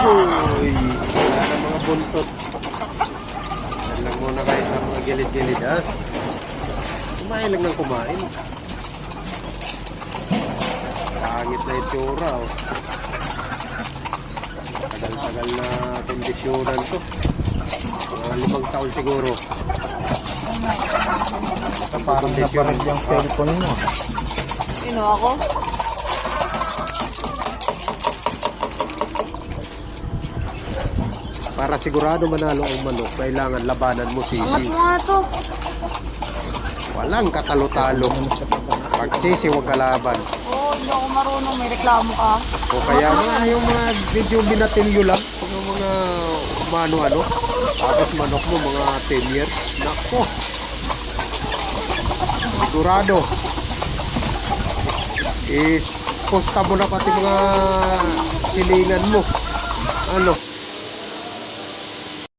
Uy, wala na mga buntot. Yan lang muna kayo sa mga gilid-gilid, ha? Kumain lang ng kumain. Pangit na itsura, oh. Tagal-tagal na kondisyonan to. Mga 5 taon siguro. Parang naparag yung cellphone mo. Sino ako? Para sigurado manalo ang manok, kailangan labanan mo Angat sisi. mo nga to. Walang katalo-talo. Pag sisi, huwag kalaban. Oo, hindi ako marunong. May reklamo ka. O kaya mga yung mga video binatilyo lang. Yung mga umano-ano. Tapos manok mo, mga 10 years. Nako. Sigurado. Is, posta mo na pati mga silingan mo. Ano?